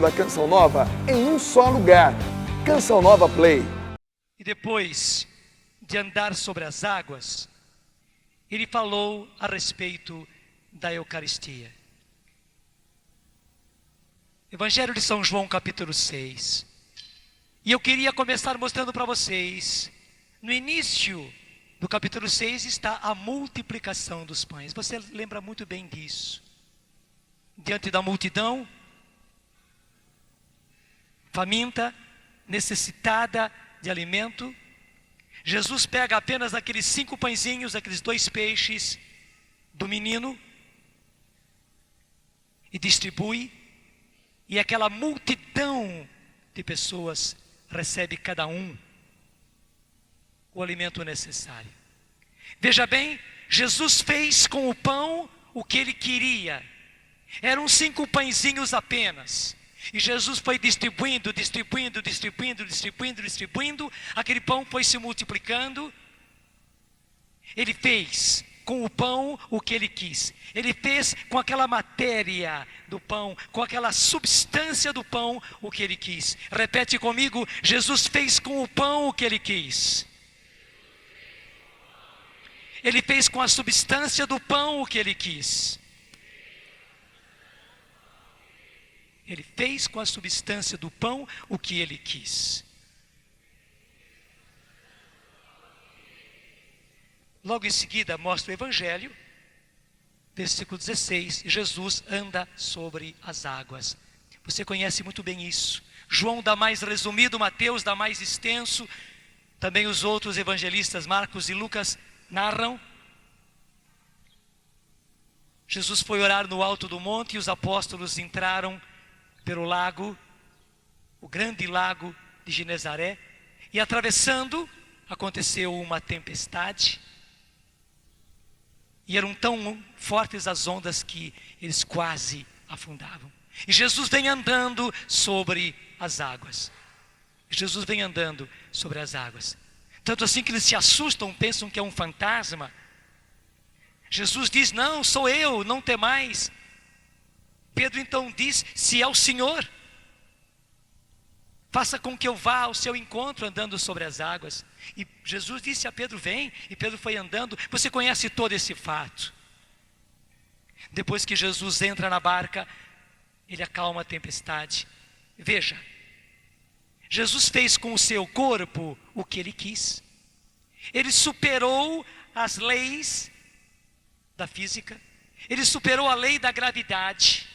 da Canção Nova em um só lugar. Canção Nova Play. E depois de andar sobre as águas, ele falou a respeito da Eucaristia. Evangelho de São João, capítulo 6. E eu queria começar mostrando para vocês, no início do capítulo 6 está a multiplicação dos pães. Você lembra muito bem disso. Diante da multidão, faminta, necessitada de alimento, Jesus pega apenas aqueles 5 pãezinhos, aqueles 2 peixes do menino e distribui, e aquela multidão de pessoas recebe cada um o alimento necessário. Veja bem, Jesus fez com o pão o que ele queria. Eram 5 pãezinhos apenas. E Jesus foi distribuindo. Aquele pão foi se multiplicando. Ele fez com o pão o que ele quis. Ele fez com aquela matéria do pão, com aquela substância do pão, o que ele quis. Repete comigo: Jesus fez com o pão o que ele quis. Ele fez com a substância do pão o que ele quis. Ele fez com a substância do pão o que ele quis. Logo em seguida mostra o Evangelho, versículo 16, Jesus anda sobre as águas. Você conhece muito bem isso. João dá mais resumido, Mateus dá mais extenso, também os outros evangelistas, Marcos e Lucas, narram. Jesus foi orar no alto do monte e os apóstolos entraram pelo lago, o grande lago de Genezaré, e atravessando, aconteceu uma tempestade, e eram tão fortes as ondas que eles quase afundavam. E Jesus vem andando sobre as águas. Jesus vem andando sobre as águas. Tanto assim que eles se assustam, pensam que é um fantasma. Jesus diz: não, sou eu, não temais. Pedro então diz: se é o Senhor, faça com que eu vá ao seu encontro andando sobre as águas. E Jesus disse a Pedro: vem, e Pedro foi andando. Você conhece todo esse fato. Depois que Jesus entra na barca, ele acalma a tempestade. Veja, Jesus fez com o seu corpo o que ele quis. Ele superou as leis da física, ele superou a lei da gravidade.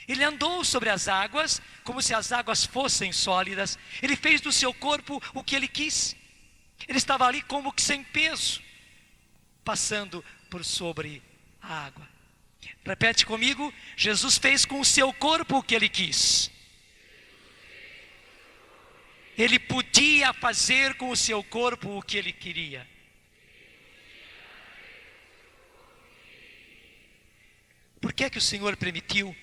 Ele andou sobre as águas, como se as águas fossem sólidas. Ele fez do seu corpo o que ele quis. Ele estava ali como que sem peso, passando por sobre a água. Repete comigo: Jesus fez com o seu corpo o que ele quis. Ele podia fazer com o seu corpo o que ele queria. Por que é que o Senhor permitiu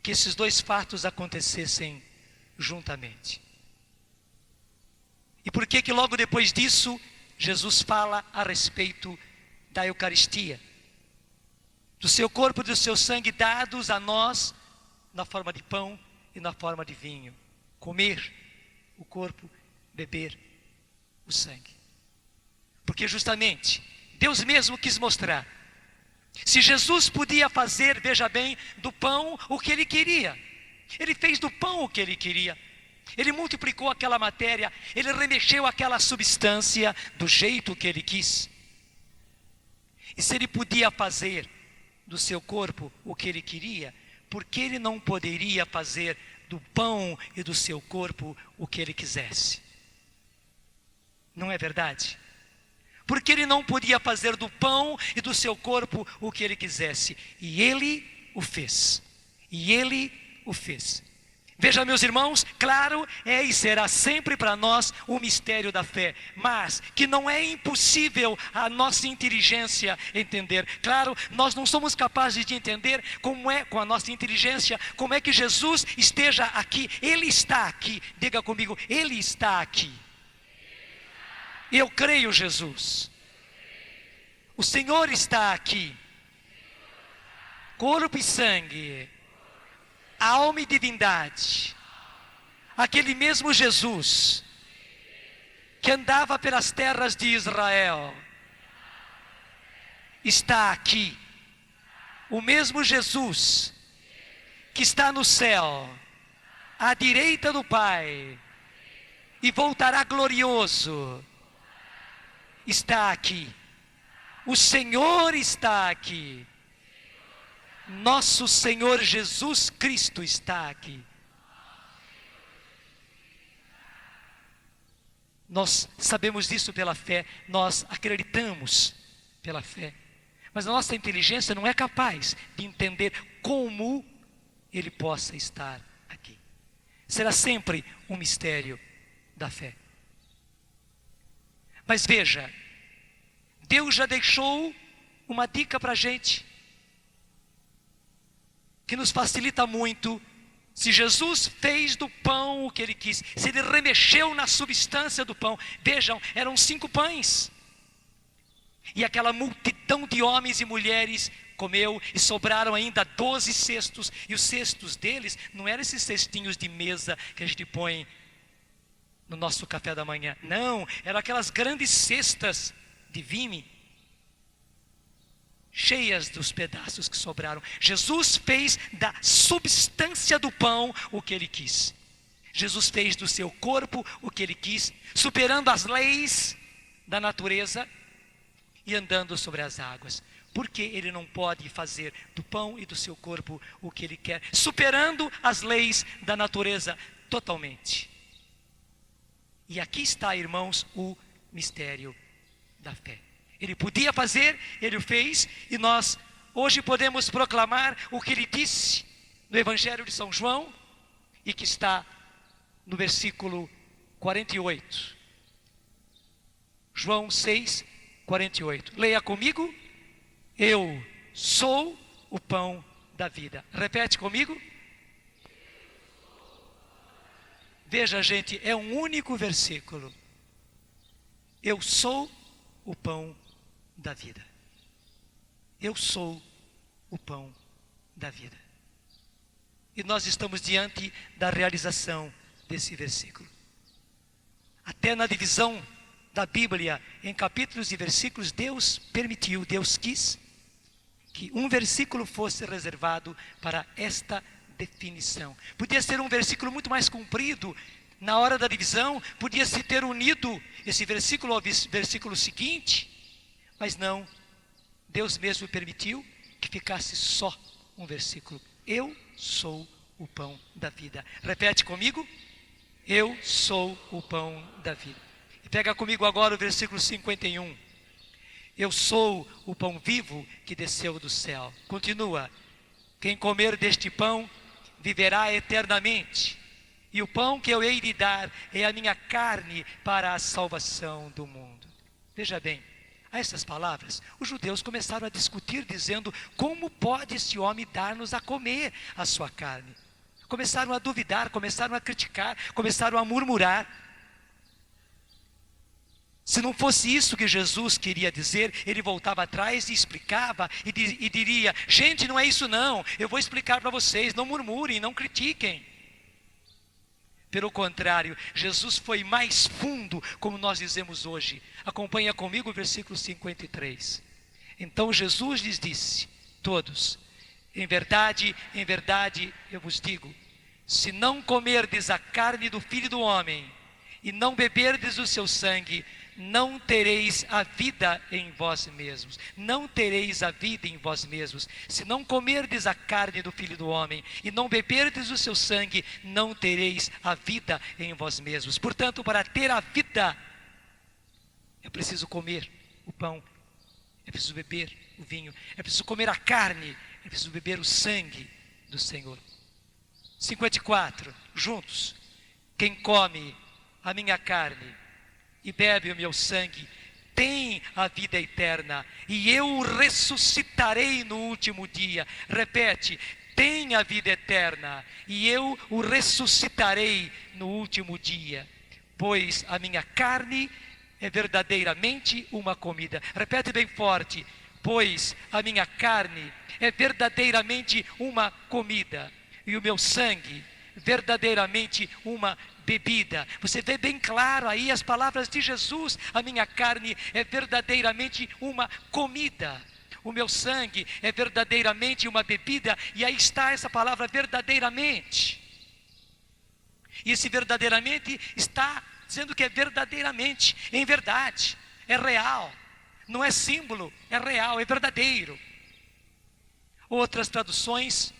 que esses 2 fatos acontecessem juntamente? E por que que logo depois disso, Jesus fala a respeito da Eucaristia? Do seu corpo e do seu sangue dados a nós, na forma de pão e na forma de vinho. Comer o corpo, beber o sangue. Porque justamente, Deus mesmo quis mostrar, se Jesus podia fazer, veja bem, do pão o que ele queria. Ele fez do pão o que ele queria. Ele multiplicou aquela matéria, ele remexeu aquela substância do jeito que ele quis. E se ele podia fazer do seu corpo o que ele queria, por que ele não poderia fazer do pão e do seu corpo o que ele quisesse? Não é verdade? Porque ele não podia fazer do pão e do seu corpo o que ele quisesse. E ele o fez. E ele o fez. Veja, meus irmãos, claro, é e será sempre para nós o mistério da fé, mas que não é impossível a nossa inteligência entender. Claro, nós não somos capazes de entender como é, com a nossa inteligência, como é que Jesus esteja aqui. Ele está aqui. Diga comigo: ele está aqui. Eu creio, Jesus. O Senhor está aqui. Corpo e sangue alma e divindade. Aquele mesmo Jesus que andava pelas terras de Israel está aqui. O mesmo Jesus que está no céu, à direita do Pai, e voltará glorioso, está aqui. O Senhor está aqui. Nosso Senhor Jesus Cristo está aqui. Nós sabemos disso pela fé, nós acreditamos pela fé. Mas a nossa inteligência não é capaz de entender como Ele possa estar aqui. Será sempre um mistério da fé. Mas veja, Deus já deixou uma dica para a gente, que nos facilita muito. Se Jesus fez do pão o que Ele quis, se Ele remexeu na substância do pão, vejam, eram 5 pães, e aquela multidão de homens e mulheres comeu, e sobraram ainda 12 cestos, e os cestos deles não eram esses cestinhos de mesa que a gente põe no nosso café da manhã, não, eram aquelas grandes cestas de vime, cheias dos pedaços que sobraram. Jesus fez da substância do pão o que Ele quis. Jesus fez do seu corpo o que Ele quis, superando as leis da natureza e andando sobre as águas. Porque Ele não pode fazer do pão e do seu corpo o que Ele quer, superando as leis da natureza totalmente. E aqui está, irmãos, o mistério da fé. Ele podia fazer, Ele o fez, e nós hoje podemos proclamar o que Ele disse no Evangelho de São João, e que está no versículo 48. João 6, 48. Leia comigo. Eu sou o pão da vida. Repete comigo. Veja, gente, é um único versículo. Eu sou o pão da vida. Eu sou o pão da vida. E nós estamos diante da realização desse versículo. Até na divisão da Bíblia em capítulos e versículos, Deus permitiu, Deus quis que um versículo fosse reservado para esta definição. Podia ser um versículo muito mais comprido. Na hora da divisão, podia-se ter unido esse versículo ao versículo seguinte, mas não, Deus mesmo permitiu que ficasse só um versículo. Eu sou o pão da vida. Repete comigo. Eu sou o pão da vida. E pega comigo agora o versículo 51. Eu sou o pão vivo que desceu do céu. Continua. Quem comer deste pão viverá eternamente. E o pão que eu hei de dar é a minha carne para a salvação do mundo. Veja bem, a essas palavras, os judeus começaram a discutir, dizendo: como pode esse homem dar-nos a comer a sua carne? Começaram a duvidar, começaram a criticar, começaram a murmurar. Se não fosse isso que Jesus queria dizer, Ele voltava atrás e explicava e diria: gente, não é isso não, eu vou explicar para vocês, não murmurem, não critiquem. Pelo contrário, Jesus foi mais fundo, como nós dizemos hoje. Acompanha comigo o versículo 53. Então Jesus lhes disse, todos: em verdade, eu vos digo, se não comerdes a carne do Filho do Homem, e não beberdes o seu sangue, não tereis a vida em vós mesmos. Não tereis a vida em vós mesmos. Se não comerdes a carne do Filho do Homem e não beberdes o seu sangue, não tereis a vida em vós mesmos. Portanto, para ter a vida, é preciso comer o pão, é preciso beber o vinho, é preciso comer a carne, é preciso beber o sangue do Senhor. 54, juntos. Quem come a minha carne e bebe o meu sangue tem a vida eterna, e eu o ressuscitarei no último dia. Repete: tem a vida eterna, e eu o ressuscitarei no último dia. Pois a minha carne é verdadeiramente uma comida. Repete bem forte: pois a minha carne é verdadeiramente uma comida. e o meu sangue verdadeiramente uma bebida. Você vê bem claro aí as palavras de Jesus: a minha carne é verdadeiramente uma comida, o meu sangue é verdadeiramente uma bebida. E aí está essa palavra verdadeiramente. E esse verdadeiramente está dizendo que é verdadeiramente, em verdade, é real, não é símbolo, é real, é verdadeiro. Outras traduções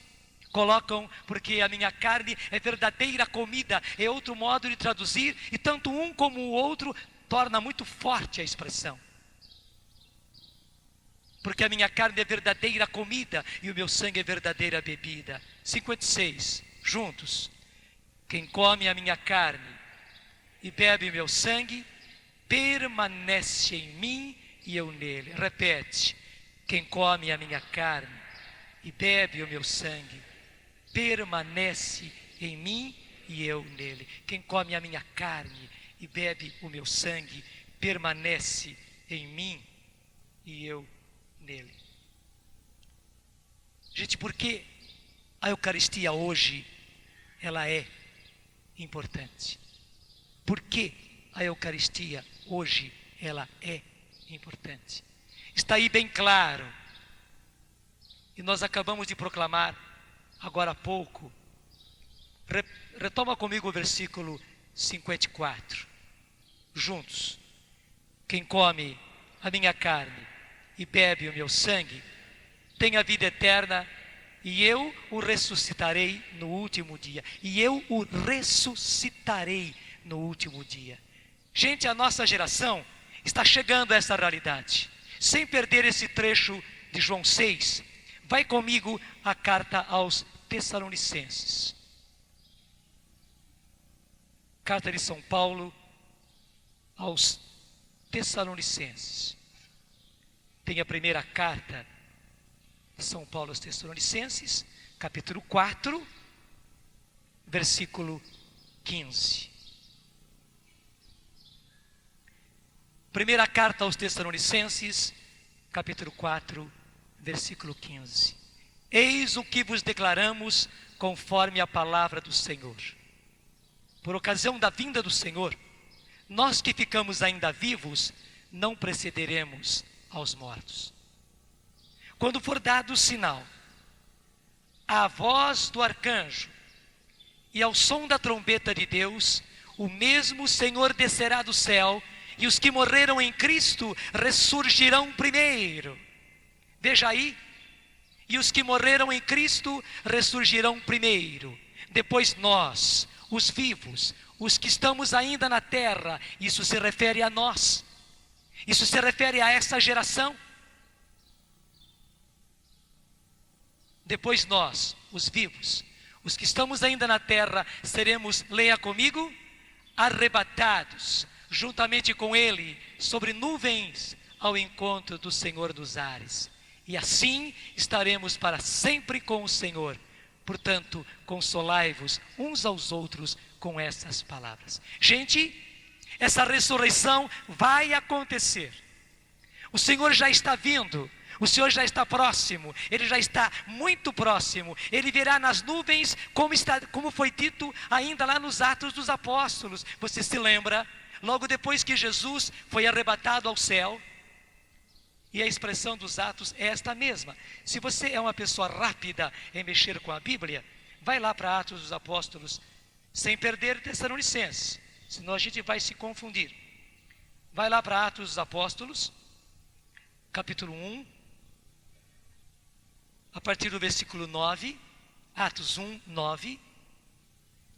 colocam, porque a minha carne é verdadeira comida, é outro modo de traduzir, e tanto um como o outro torna muito forte a expressão. Porque a minha carne é verdadeira comida e o meu sangue é verdadeira bebida. 56, juntos. Quem come a minha carne e bebe o meu sangue, permanece em mim e eu nele. Repete: quem come a minha carne e bebe o meu sangue, permanece em mim e eu nele. Quem come a minha carne e bebe o meu sangue, permanece em mim e eu nele. Gente, por que a Eucaristia hoje ela é importante? Por que a Eucaristia hoje ela é importante? Está aí bem claro. E nós acabamos de proclamar agora há pouco. Retoma comigo o versículo 54. Juntos. Quem come a minha carne e bebe o meu sangue tem a vida eterna, e eu o ressuscitarei no último dia. E eu o ressuscitarei no último dia. Gente, a nossa geração está chegando a essa realidade. Sem perder esse trecho de João 6, vai comigo a carta aos Tessalonicenses. Carta de São Paulo aos Tessalonicenses. Tem a primeira carta de São Paulo aos Tessalonicenses, capítulo 4, versículo 15. Primeira carta aos Tessalonicenses, capítulo 4, versículo 15. Eis o que vos declaramos conforme a palavra do Senhor. Por ocasião da vinda do Senhor, nós que ficamos ainda vivos, não precederemos aos mortos. Quando for dado o sinal, à voz do arcanjo e ao som da trombeta de Deus, o mesmo Senhor descerá do céu, e os que morreram em Cristo ressurgirão primeiro. Veja aí, e os que morreram em Cristo ressurgirão primeiro. Depois nós, os vivos, os que estamos ainda na terra. Isso se refere a nós, isso se refere a essa geração. Depois nós, os vivos, os que estamos ainda na terra, seremos, leia comigo, arrebatados, juntamente com Ele, sobre nuvens, ao encontro do Senhor dos ares. E assim estaremos para sempre com o Senhor. Portanto, consolai-vos uns aos outros com essas palavras. Gente, essa ressurreição vai acontecer. O Senhor já está vindo. O Senhor já está próximo, Ele já está muito próximo. Ele virá nas nuvens, como foi dito ainda lá nos Atos dos Apóstolos. Você se lembra? Logo depois que Jesus foi arrebatado ao céu, e a expressão dos Atos é esta mesma. Se você é uma pessoa rápida em mexer com a Bíblia, vai lá para Atos dos Apóstolos, sem perder Tessalonicenses, senão a gente vai se confundir. Vai lá para Atos dos Apóstolos, capítulo 1, a partir do versículo 9, Atos 1, 9,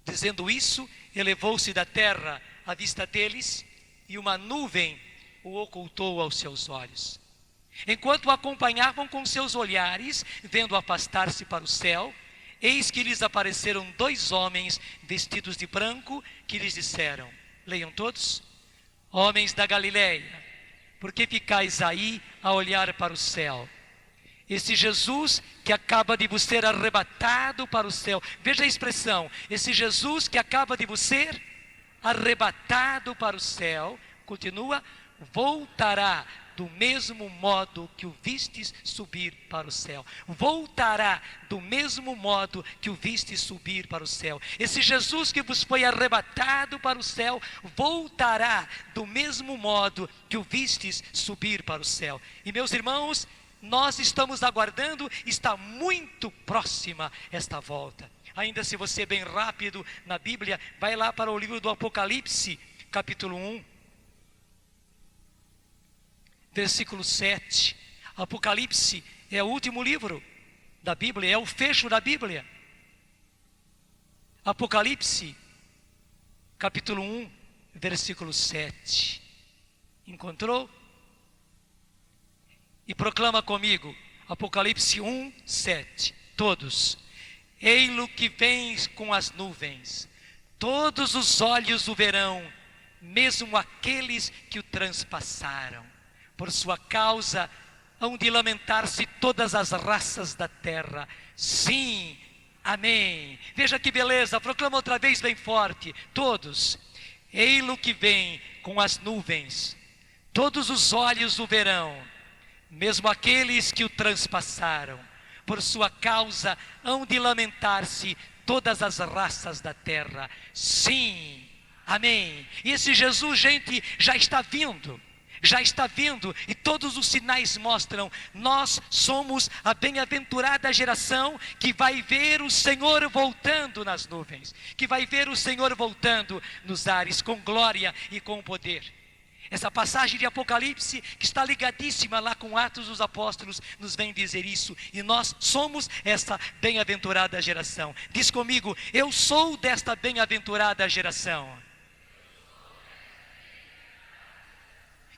dizendo isso, elevou-se da terra à vista deles, e uma nuvem o ocultou aos seus olhos. Enquanto o acompanhavam com seus olhares, vendo afastar-se para o céu, eis que lhes apareceram 2 homens vestidos de branco, que lhes disseram, leiam todos, homens da Galileia, por que ficais aí a olhar para o céu? Esse Jesus que acaba de vos ser arrebatado para o céu, veja a expressão, esse Jesus que acaba de vos ser arrebatado para o céu, continua, voltará do mesmo modo que o vistes subir para o céu. Voltará do mesmo modo que o vistes subir para o céu. Esse Jesus que vos foi arrebatado para o céu, voltará do mesmo modo que o vistes subir para o céu. E meus irmãos, nós estamos aguardando, está muito próxima esta volta. Ainda se você é bem rápido na Bíblia, vai lá para o livro do Apocalipse, capítulo 1, versículo 7. Apocalipse é o último livro da Bíblia, é o fecho da Bíblia. Apocalipse, capítulo 1, versículo 7. Encontrou? E proclama comigo, Apocalipse 1, 7. Todos. Ei-lo que vem com as nuvens, todos os olhos o verão, mesmo aqueles que o transpassaram. Por sua causa hão de lamentar-se todas as raças da terra. Sim, amém. Veja que beleza, proclama outra vez bem forte. Todos. Ei-lo que vem com as nuvens, todos os olhos o verão, mesmo aqueles que o transpassaram. Por sua causa hão de lamentar-se todas as raças da terra. Sim, amém. E esse Jesus, gente, já está vindo. Já está vindo, e todos os sinais mostram, nós somos a bem-aventurada geração que vai ver o Senhor voltando nas nuvens, que vai ver o Senhor voltando nos ares, com glória e com poder. Essa passagem de Apocalipse, que está ligadíssima lá com Atos dos Apóstolos, nos vem dizer isso, e nós somos essa bem-aventurada geração. Diz comigo, eu sou desta bem-aventurada geração,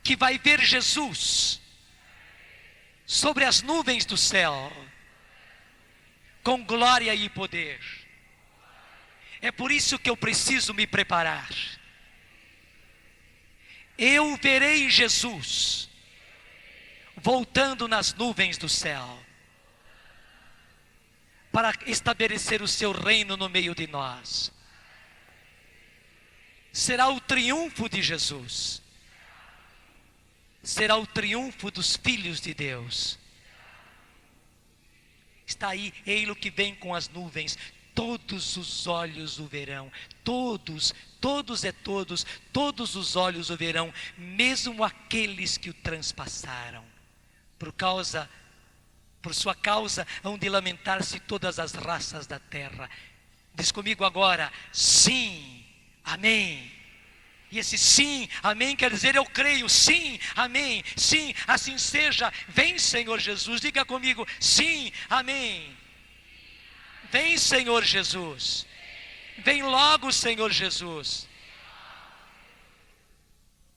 que vai ver Jesus sobre as nuvens do céu, com glória e poder. É por isso que eu preciso me preparar. Eu verei Jesus voltando nas nuvens do céu, para estabelecer o seu reino no meio de nós. Será o triunfo de Jesus. Será o triunfo dos filhos de Deus. Está aí, ei-lo que vem com as nuvens, todos os olhos o verão. Todos os olhos o verão, mesmo aqueles que o transpassaram. Por sua causa, hão de lamentar-se todas as raças da terra. Diz comigo agora, sim, amém. E esse sim, amém, quer dizer eu creio, sim, amém, sim, assim seja. Vem, Senhor Jesus, diga comigo, sim, amém. Vem, Senhor Jesus. Vem logo, Senhor Jesus.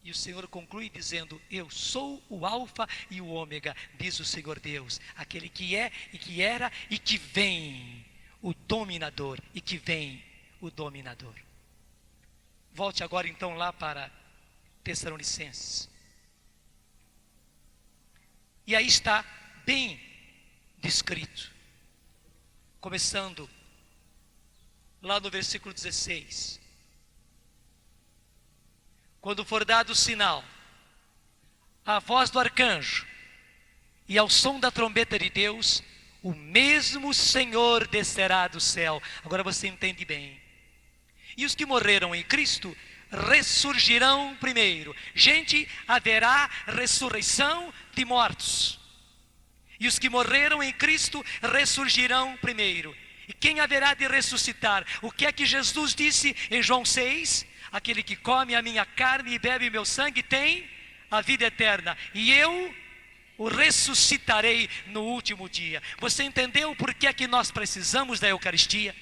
E o Senhor conclui dizendo, eu sou o alfa e o ômega, diz o Senhor Deus, aquele que é e que era e que vem, o dominador, e que vem o dominador. Volte agora então lá para Tessalonicenses. E aí está bem descrito, começando lá no versículo 16. Quando for dado o sinal, a voz do arcanjo e ao som da trombeta de Deus, o mesmo Senhor descerá do céu. Agora você entende bem. E os que morreram em Cristo ressurgirão primeiro. Gente, haverá ressurreição de mortos. E os que morreram em Cristo ressurgirão primeiro. E quem haverá de ressuscitar? O que é que Jesus disse em João 6? Aquele que come a minha carne e bebe meu sangue tem a vida eterna. E eu o ressuscitarei no último dia. Você entendeu por que é que nós precisamos da Eucaristia?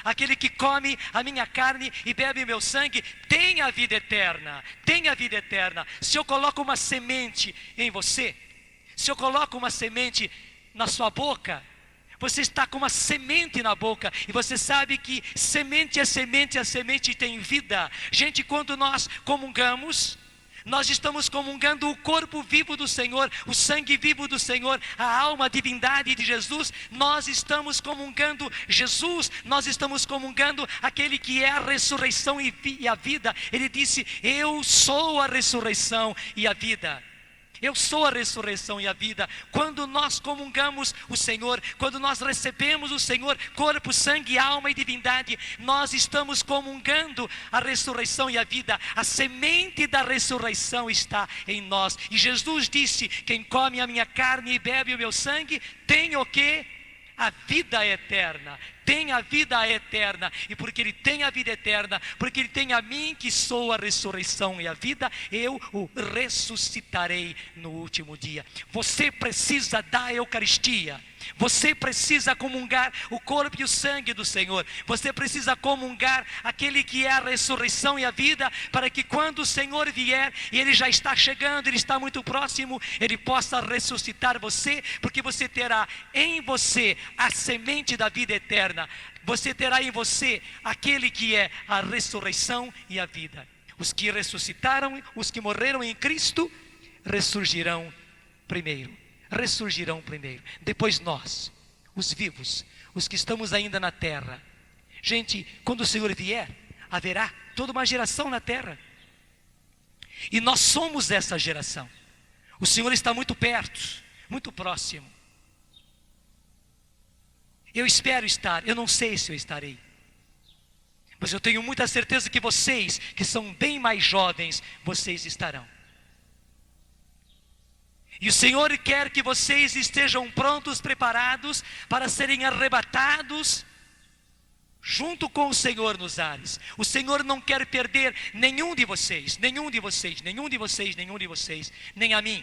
Aquele que come a minha carne e bebe meu sangue tem a vida eterna. Tem a vida eterna. Se eu coloco uma semente em você, se eu coloco uma semente na sua boca, você está com uma semente na boca, e você sabe que semente é semente, a semente tem vida. Gente, quando nós comungamos, nós estamos comungando o corpo vivo do Senhor, o sangue vivo do Senhor, a alma, a divindade de Jesus. Nós estamos comungando Jesus, nós estamos comungando aquele que é a ressurreição e a vida. Ele disse, eu sou a ressurreição e a vida. Eu sou a ressurreição e a vida. Quando nós comungamos o Senhor, quando nós recebemos o Senhor, corpo, sangue, alma e divindade, nós estamos comungando a ressurreição e a vida. A semente da ressurreição está em nós. E Jesus disse: quem come a minha carne e bebe o meu sangue, tem o quê? A vida eterna. Tem a vida eterna. E porque Ele tem a vida eterna, porque Ele tem a mim, que sou a ressurreição e a vida, eu o ressuscitarei no último dia. Você precisa da Eucaristia. Você precisa comungar o corpo e o sangue do Senhor. Você precisa comungar aquele que é a ressurreição e a vida, para que quando o Senhor vier, e Ele já está chegando, Ele está muito próximo, Ele possa ressuscitar você, porque você terá em você a semente da vida eterna. Você terá em você aquele que é a ressurreição e a vida. Os que ressuscitaram, os que morreram em Cristo, ressurgirão primeiro. Ressurgirão primeiro. Depois nós, os vivos, os que estamos ainda na terra. Gente, quando o Senhor vier, haverá toda uma geração na terra. E nós somos essa geração. O Senhor está muito perto, muito próximo. Eu espero estar, eu não sei se eu estarei, mas eu tenho muita certeza que vocês, que são bem mais jovens, vocês estarão. E o Senhor quer que vocês estejam prontos, preparados para serem arrebatados junto com o Senhor nos ares. O Senhor não quer perder nenhum de vocês, nenhum de vocês, nenhum de vocês, nenhum de vocês, nem a mim.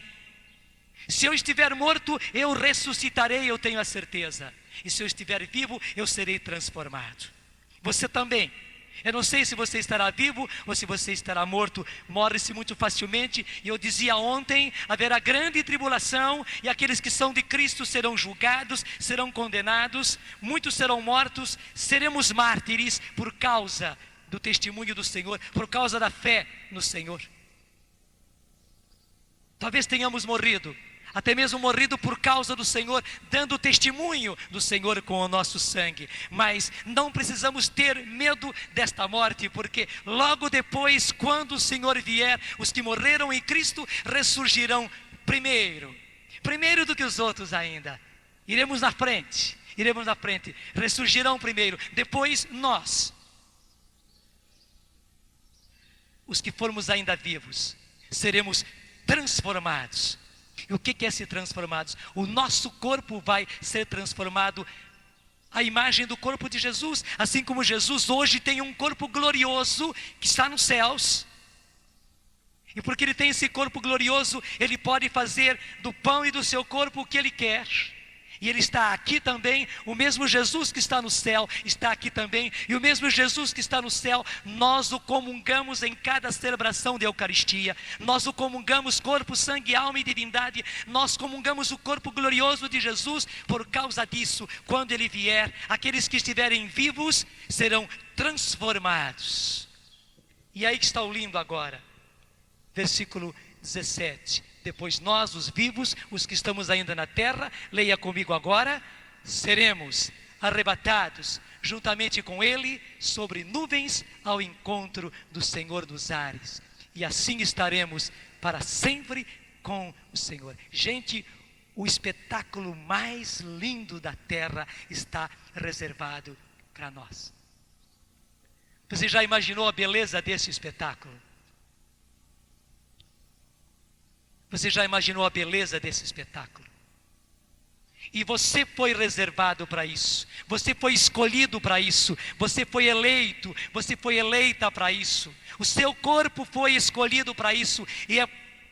Se eu estiver morto, eu ressuscitarei, eu tenho a certeza. E se eu estiver vivo, eu serei transformado. Você também. Eu não sei se você estará vivo ou se você estará morto. Morre-se muito facilmente. E eu dizia ontem, haverá grande tribulação, e aqueles que são de Cristo serão julgados, serão condenados, muitos serão mortos, seremos mártires por causa do testemunho do Senhor, por causa da fé no Senhor. Talvez tenhamos morrido, até mesmo morrido por causa do Senhor, dando testemunho do Senhor com o nosso sangue. Mas não precisamos ter medo desta morte, porque logo depois, quando o Senhor vier, os que morreram em Cristo ressurgirão primeiro do que os outros ainda. Iremos na frente, ressurgirão primeiro. Depois nós, os que formos ainda vivos, seremos transformados. E o que é ser transformados? O nosso corpo vai ser transformado à imagem do corpo de Jesus. Assim como Jesus hoje tem um corpo glorioso que está nos céus. E porque Ele tem esse corpo glorioso, Ele pode fazer do pão e do seu corpo o que Ele quer. E Ele está aqui também. O mesmo Jesus que está no céu está aqui também. E o mesmo Jesus que está no céu, nós o comungamos em cada celebração de Eucaristia. Nós o comungamos corpo, sangue, alma e divindade. Nós comungamos o corpo glorioso de Jesus. Por causa disso, quando Ele vier, aqueles que estiverem vivos serão transformados. E aí que está o lindo agora. Versículo 17. Depois nós, os vivos, os que estamos ainda na terra, leia comigo agora, seremos arrebatados juntamente com Ele sobre nuvens ao encontro do Senhor dos ares. E assim estaremos para sempre com o Senhor. Gente, o espetáculo mais lindo da terra está reservado para nós. Você já imaginou a beleza desse espetáculo? Você já imaginou a beleza desse espetáculo? E você foi reservado para isso. Você foi escolhido para isso. Você foi eleito. Você foi eleita para isso. O seu corpo foi escolhido para isso. E é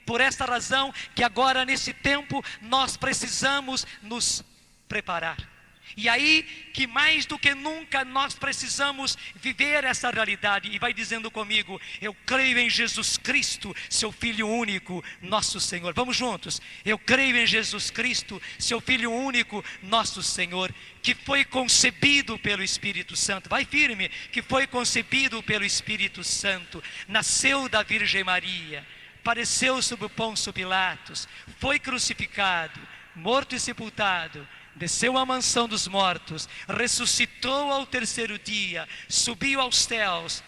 por esta razão que agora, nesse tempo, nós precisamos nos preparar. E aí que mais do que nunca nós precisamos viver essa realidade. E vai dizendo comigo: eu creio em Jesus Cristo, seu Filho único, nosso Senhor. Vamos juntos. Eu creio em Jesus Cristo, seu Filho único, nosso Senhor, que foi concebido pelo Espírito Santo. Vai firme. Que foi concebido pelo Espírito Santo. Nasceu da Virgem Maria. Padeceu sob o Pôncio Pilatos. Foi crucificado, morto e sepultado. Desceu à mansão dos mortos, ressuscitou ao terceiro dia, subiu aos céus,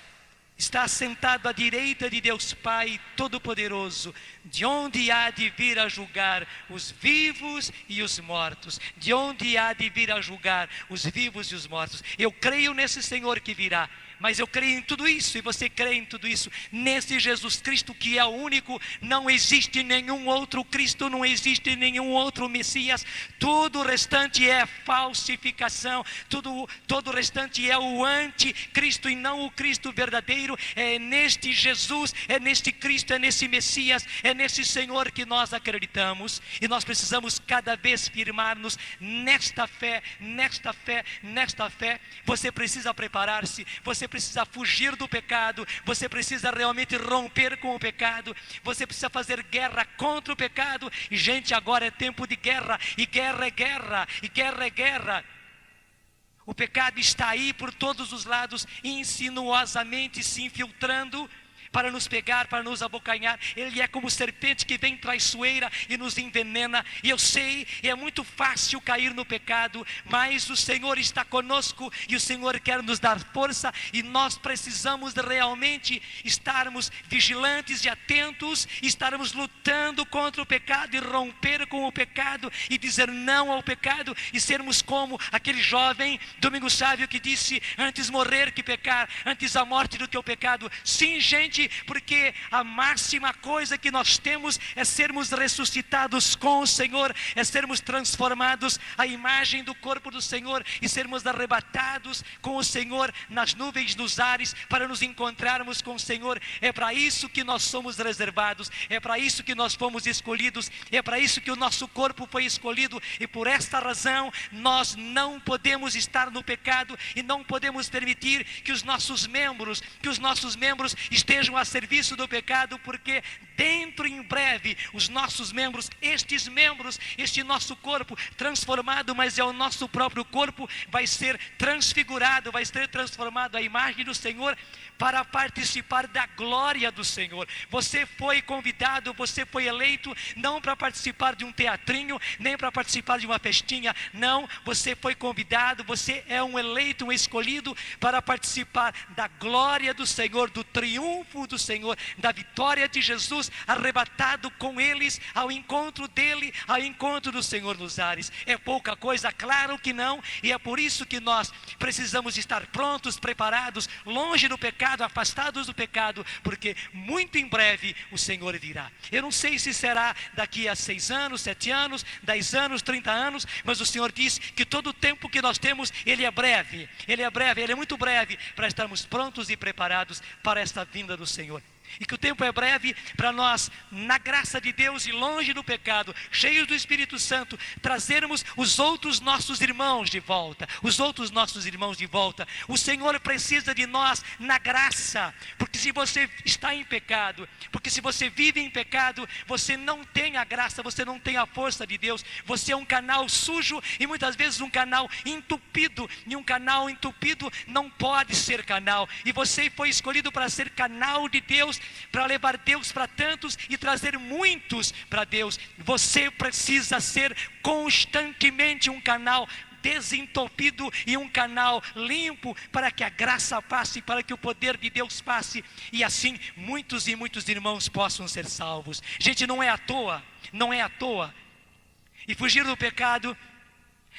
está sentado à direita de Deus Pai Todo-Poderoso, de onde há de vir a julgar os vivos e os mortos, de onde há de vir a julgar os vivos e os mortos. Eu creio nesse Senhor que virá, mas eu creio em tudo isso, e você crê em tudo isso, nesse Jesus Cristo que é o único. Não existe nenhum outro Cristo, não existe nenhum outro Messias. Tudo o restante é falsificação, todo o restante é o anticristo e não o Cristo verdadeiro. É neste Jesus, é neste Cristo, é nesse Messias, é nesse Senhor que nós acreditamos, e nós precisamos cada vez firmar-nos nesta fé, nesta fé, nesta fé. Você precisa preparar-se, você precisa fugir do pecado, você precisa realmente romper com o pecado, você precisa fazer guerra contra o pecado. E gente, agora é tempo de guerra, e guerra é guerra, e guerra é guerra. O pecado está aí por todos os lados, insinuosamente se infiltrando para nos pegar, para nos abocanhar. Ele é como serpente que vem traiçoeira e nos envenena. E eu sei, é muito fácil cair no pecado, mas o Senhor está conosco e o Senhor quer nos dar força, e nós precisamos realmente estarmos vigilantes e atentos, estarmos lutando contra o pecado e romper com o pecado e dizer não ao pecado, e sermos como aquele jovem Domingo Sávio que disse: antes morrer que pecar, antes a morte do que o pecado. Sim, gente, porque a máxima coisa que nós temos é sermos ressuscitados com o Senhor, é sermos transformados à imagem do corpo do Senhor e sermos arrebatados com o Senhor nas nuvens dos ares para nos encontrarmos com o Senhor. É para isso que nós somos reservados, é para isso que nós fomos escolhidos, é para isso que o nosso corpo foi escolhido, e por esta razão nós não podemos estar no pecado e não podemos permitir que os nossos membros estejam a serviço do pecado, porque dentro em breve os nossos membros, este nosso corpo transformado, mas é o nosso próprio corpo, vai ser transfigurado, vai ser transformado à imagem do Senhor para participar da glória do Senhor. Você foi convidado, você foi eleito não para participar de um teatrinho, nem para participar de uma festinha, não, você foi convidado, você é um eleito, um escolhido para participar da glória do Senhor, do triunfo do Senhor, da vitória de Jesus, arrebatado com eles ao encontro dele, ao encontro do Senhor nos ares. É pouca coisa? Claro que não, e é por isso que nós precisamos estar prontos, preparados, longe do pecado, afastados do pecado, porque muito em breve o Senhor virá. Eu não sei se será daqui a 6 anos, 7 anos, 10 anos, 30 anos, mas o Senhor diz que todo o tempo que nós temos, Ele é breve, Ele é muito breve para estarmos prontos e preparados para esta vinda do Senhor. E que o tempo é breve para nós, na graça de Deus e longe do pecado, cheios do Espírito Santo, trazermos os outros nossos irmãos de volta. O Senhor precisa de nós na graça, porque se você está em pecado, porque se você vive em pecado, você não tem a graça, você não tem a força de Deus. Você é um canal sujo e muitas vezes um canal entupido, e um canal entupido não pode ser canal, e você foi escolhido para ser canal de Deus, para levar Deus para tantos e trazer muitos para Deus. Você precisa ser constantemente um canal desentupido e um canal limpo, para que a graça passe, para que o poder de Deus passe, e assim muitos e muitos irmãos possam ser salvos. Gente, não é à toa. E fugir do pecado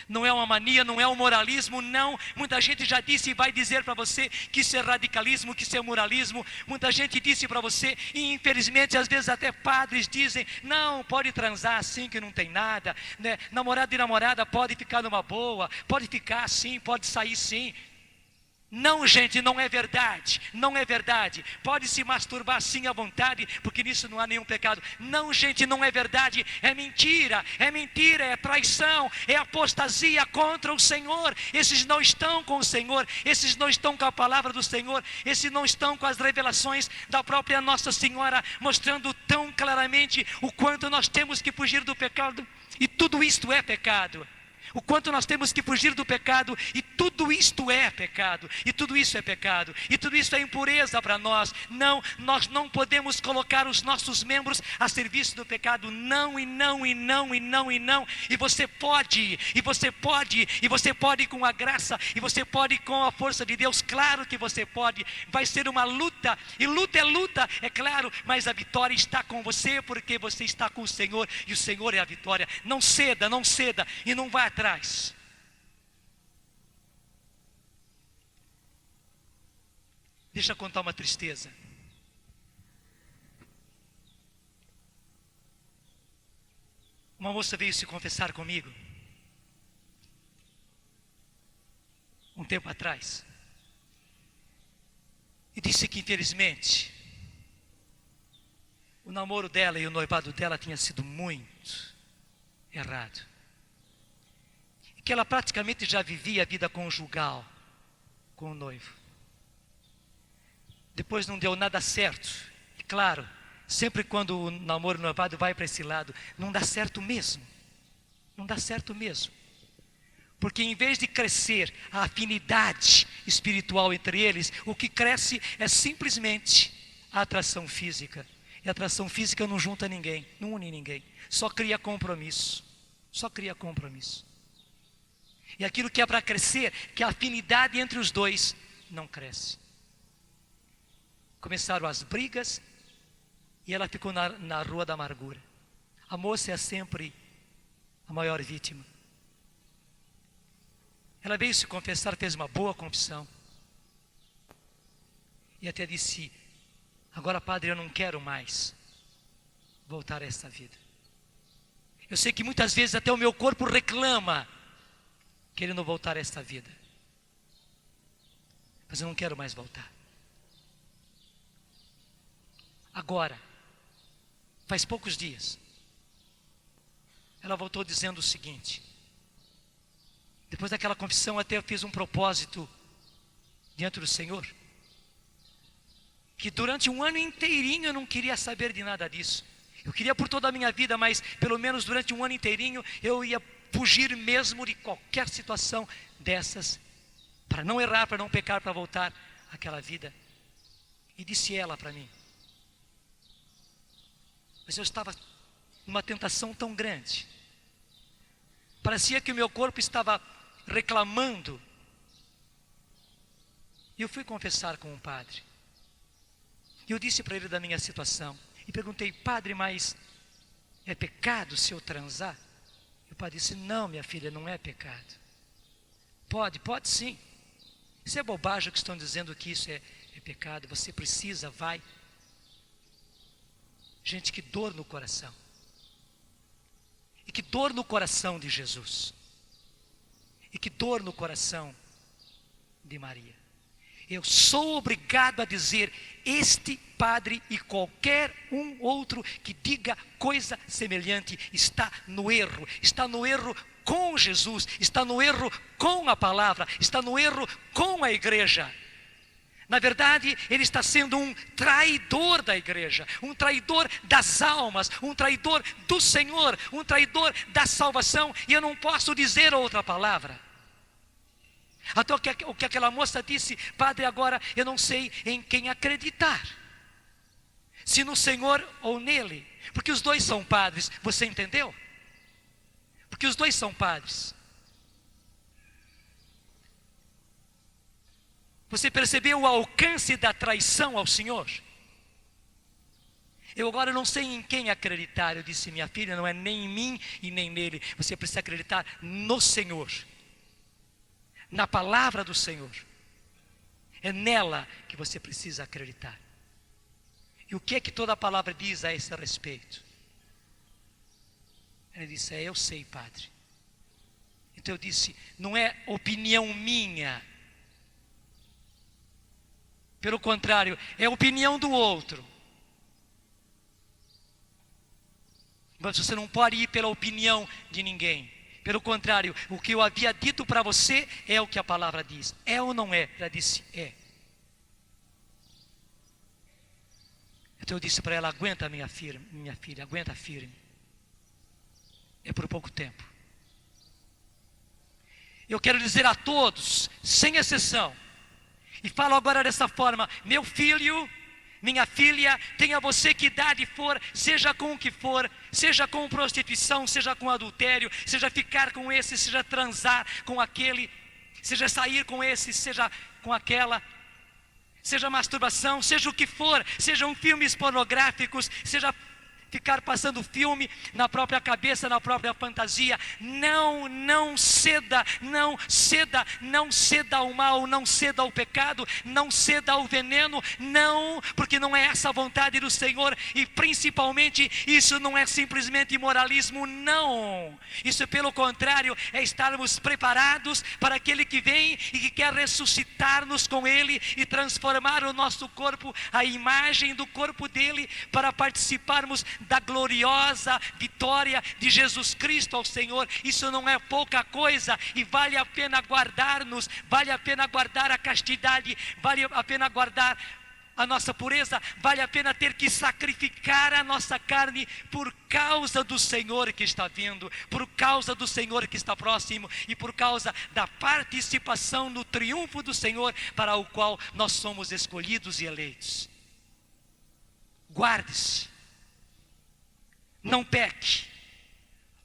não é uma mania, não é um moralismo, não. Muita gente já disse e vai dizer para você que isso é radicalismo, que isso é moralismo. Muita gente disse para você, e infelizmente às vezes até padres dizem: não, pode transar assim que não tem nada, né? Namorado e namorada pode ficar numa boa, pode ficar assim, pode sair sim. Não, gente, não é verdade, não é verdade. Pode se masturbar sim à vontade, porque nisso não há nenhum pecado. Não, gente, não é verdade, é mentira, é traição, é apostasia contra o Senhor. Esses não estão com o Senhor, esses não estão com a palavra do Senhor, esses não estão com as revelações da própria Nossa Senhora, mostrando tão claramente o quanto nós temos que fugir do pecado. E tudo isto é pecado. O quanto nós temos que fugir do pecado, e tudo isto é pecado, e tudo isso é pecado, e tudo isso é impureza para nós. Não, nós não podemos colocar os nossos membros a serviço do pecado, não, e não, e não, e não, e não. E você pode, e você pode, e você pode com a graça, e você pode com a força de Deus, claro que você pode. Vai ser uma luta, e luta, é claro, mas a vitória está com você, porque você está com o Senhor, e o Senhor é a vitória. Não ceda, não ceda, e não vá atrás. Deixa eu contar uma tristeza. Uma moça veio se confessar comigo um tempo atrás e disse que, infelizmente, o namoro dela e o noivado dela tinha sido muito errado, que ela praticamente já vivia a vida conjugal com o noivo. Depois não deu nada certo. E claro, sempre quando o namoro, o noivado vai para esse lado, não dá certo mesmo. Não dá certo mesmo. Porque em vez de crescer a afinidade espiritual entre eles, o que cresce é simplesmente a atração física. E a atração física não junta ninguém, não une ninguém. Só cria compromisso. Só cria compromisso. E aquilo que é para crescer, que a afinidade entre os dois, não cresce. Começaram as brigas e ela ficou na rua da amargura. A moça é sempre a maior vítima. Ela veio se confessar, fez uma boa confissão. E até disse: agora, padre, eu não quero mais voltar a essa vida. Eu sei que muitas vezes até o meu corpo reclama, querendo voltar a esta vida. Mas eu não quero mais voltar. Agora, faz poucos dias, ela voltou dizendo o seguinte: depois daquela confissão até eu fiz um propósito diante do Senhor, que durante um ano inteirinho eu não queria saber de nada disso. Eu queria por toda a minha vida, mas pelo menos durante um ano inteirinho eu ia fugir mesmo de qualquer situação dessas, para não errar, para não pecar, para voltar àquela vida. E disse ela para mim: mas eu estava numa tentação tão grande, parecia que o meu corpo estava reclamando. E eu fui confessar com um padre, e eu disse para ele da minha situação, e perguntei: padre, mas é pecado se eu transar? O padre disse: não, minha filha, não é pecado. Pode sim. Isso é bobagem que estão dizendo que isso é pecado. Você precisa, vai. Gente, que dor no coração. E que dor no coração de Jesus. E que dor no coração de Maria. Eu sou obrigado a dizer: este padre e qualquer um outro que diga coisa semelhante está no erro com Jesus, está no erro com a palavra, está no erro com a igreja. Na verdade, ele está sendo um traidor da igreja, um traidor das almas, um traidor do Senhor, um traidor da salvação, e eu não posso dizer outra palavra. Até o que aquela moça disse: padre, agora eu não sei em quem acreditar, se no Senhor ou nele, porque os dois são padres. Você entendeu? Porque os dois são padres. Você percebeu o alcance da traição ao Senhor? Eu agora não sei em quem acreditar. Eu disse: minha filha, não é nem em mim e nem nele. Você precisa acreditar no Senhor, na palavra do Senhor. É nela que você precisa acreditar. E o que é que toda a palavra diz a esse respeito? Ele disse: eu sei, padre. Então eu disse: não é opinião minha. Pelo contrário, é a opinião do outro. Mas você não pode ir pela opinião de ninguém. Pelo contrário, o que eu havia dito para você é o que a palavra diz. É ou não é? Ela disse: é. Então eu disse para ela: aguenta, minha filha, aguenta firme. É por pouco tempo. Eu quero dizer a todos, sem exceção, e falo agora dessa forma: meu filho, minha filha, tenha você que idade for, seja com o que for, seja com prostituição, seja com adultério, seja ficar com esse, seja transar com aquele, seja sair com esse, seja com aquela, seja masturbação, seja o que for, sejam filmes pornográficos, seja ficar passando filme na própria cabeça, na própria fantasia, não ceda ao mal, não ceda ao pecado, não ceda ao veneno, não, porque não é essa a vontade do Senhor, e principalmente isso não é simplesmente moralismo, não, isso pelo contrário, é estarmos preparados para aquele que vem e que quer ressuscitar-nos com Ele e transformar o nosso corpo, a imagem do corpo dele, para participarmos da gloriosa vitória de Jesus Cristo ao Senhor. Isso não é pouca coisa, e vale a pena guardar-nos, vale a pena guardar a castidade, vale a pena guardar a nossa pureza, vale a pena ter que sacrificar a nossa carne por causa do Senhor que está vindo, por causa do Senhor que está próximo e por causa da participação no triunfo do Senhor para o qual nós somos escolhidos e eleitos. Guarde-se, não peque,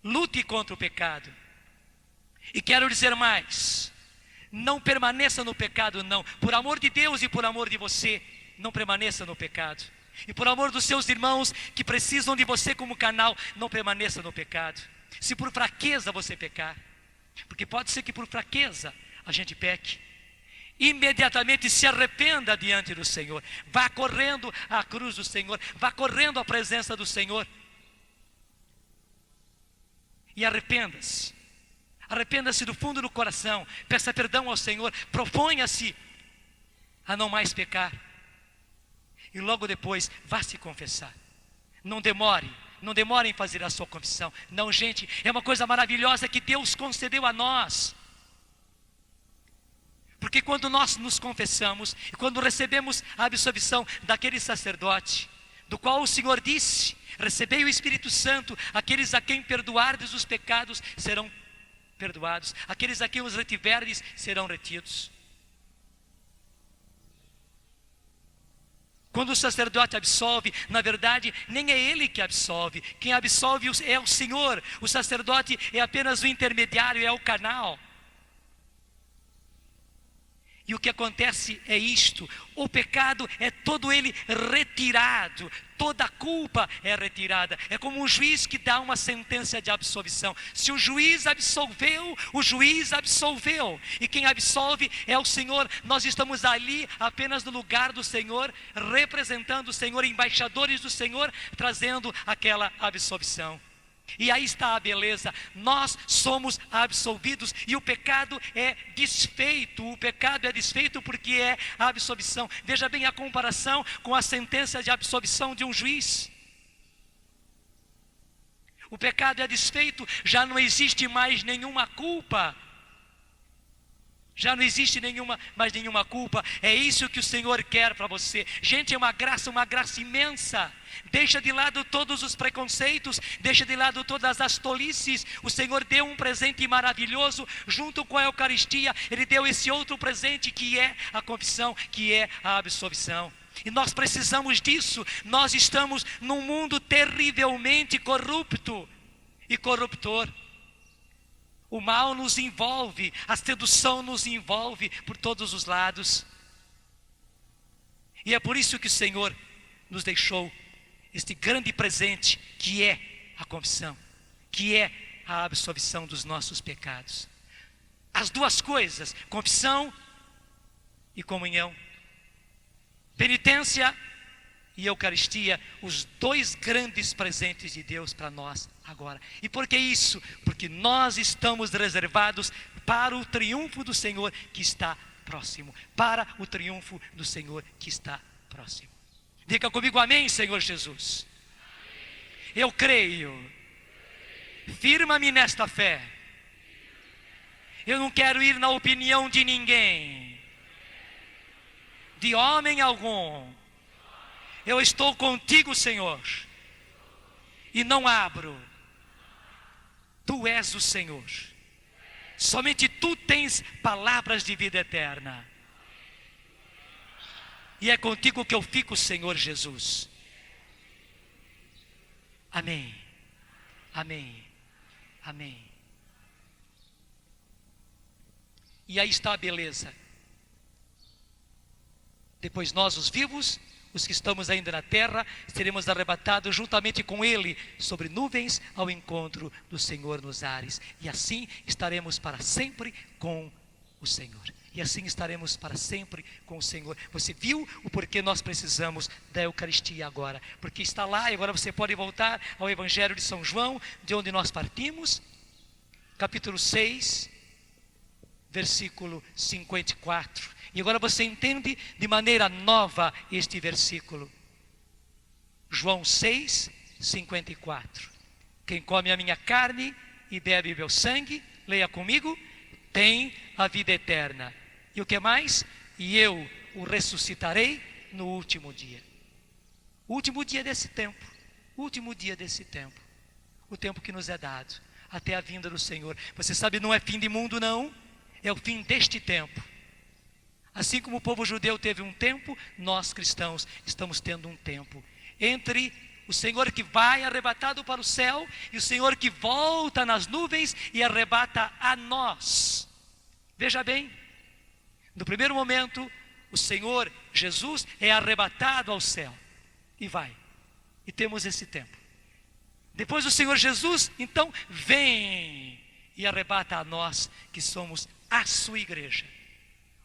lute contra o pecado. E quero dizer mais: não permaneça no pecado, não. Por amor de Deus e por amor de você, não permaneça no pecado. E por amor dos seus irmãos que precisam de você como canal, não permaneça no pecado. Se por fraqueza você pecar, porque pode ser que por fraqueza a gente peque, imediatamente se arrependa diante do Senhor. Vá correndo à cruz do Senhor, vá correndo à presença do Senhor e arrependa-se. Arrependa-se do fundo do coração, peça perdão ao Senhor, proponha-se a não mais pecar. E logo depois, vá se confessar. Não demore em fazer a sua confissão. Não, gente, é uma coisa maravilhosa que Deus concedeu a nós. Porque quando nós nos confessamos, e quando recebemos a absolvição daquele sacerdote, do qual o Senhor disse: recebei o Espírito Santo, aqueles a quem perdoardes os pecados serão perdoados, aqueles a quem os retiverdes serão retidos. Quando o sacerdote absolve, na verdade, nem é ele que absolve. Quem absolve é o Senhor. O sacerdote é apenas o intermediário, é o canal. E o que acontece é isto: o pecado é todo ele retirado, toda a culpa é retirada. É como um juiz que dá uma sentença de absolvição. Se o juiz absolveu, o juiz absolveu. E quem absolve é o Senhor. Nós estamos ali apenas no lugar do Senhor, representando o Senhor, embaixadores do Senhor, trazendo aquela absolvição. E aí está a beleza: nós somos absolvidos e o pecado é desfeito. O pecado é desfeito porque é a absolvição. Veja bem a comparação com a sentença de absolvição de um juiz. O pecado é desfeito, já não existe mais nenhuma culpa. Já não existe mais nenhuma culpa. É isso que o Senhor quer para você. Gente, é uma graça imensa. Deixa de lado todos os preconceitos, deixa de lado todas as tolices. O Senhor deu um presente maravilhoso junto com a Eucaristia. Ele deu esse outro presente que é a confissão, que é a absolvição. E nós precisamos disso. Nós estamos num mundo terrivelmente corrupto e corruptor. O mal nos envolve, a sedução nos envolve por todos os lados. E é por isso que o Senhor nos deixou este grande presente, que é a confissão, que é a absolvição dos nossos pecados. As duas coisas, confissão e comunhão, penitência e Eucaristia, os dois grandes presentes de Deus para nós agora. E por que isso? Porque nós estamos reservados para o triunfo do Senhor que está próximo. Para o triunfo do Senhor que está próximo. Diga comigo amém, Senhor Jesus. Eu creio. Firma-me nesta fé. Eu não quero ir na opinião de ninguém, de homem algum. Eu estou contigo, Senhor, e não abro. Tu és o Senhor. Somente tu tens palavras de vida eterna. E é contigo que eu fico, Senhor Jesus. Amém. Amém. Amém. E aí está a beleza. Depois nós, os vivos, os que estamos ainda na terra, seremos arrebatados juntamente com Ele sobre nuvens ao encontro do Senhor nos ares. E assim estaremos para sempre com o Senhor. E assim estaremos para sempre com o Senhor. Você viu o porquê nós precisamos da Eucaristia agora? Porque está lá, e agora você pode voltar ao Evangelho de São João, de onde nós partimos, capítulo 6, versículo 54. E agora você entende de maneira nova este versículo. João 6, 54. Quem come a minha carne e bebe o meu sangue, leia comigo, tem a vida eterna. E o que mais? E eu o ressuscitarei no último dia. O último dia desse tempo. O último dia desse tempo. O tempo que nos é dado. Até a vinda do Senhor. Você sabe, não é fim de mundo não. É o fim deste tempo. Assim como o povo judeu teve um tempo, nós cristãos estamos tendo um tempo. Entre o Senhor que vai arrebatado para o céu e o Senhor que volta nas nuvens e arrebata a nós. Veja bem, no primeiro momento, o Senhor Jesus é arrebatado ao céu e vai. E temos esse tempo. Depois o Senhor Jesus, então, vem e arrebata a nós que somos a sua igreja.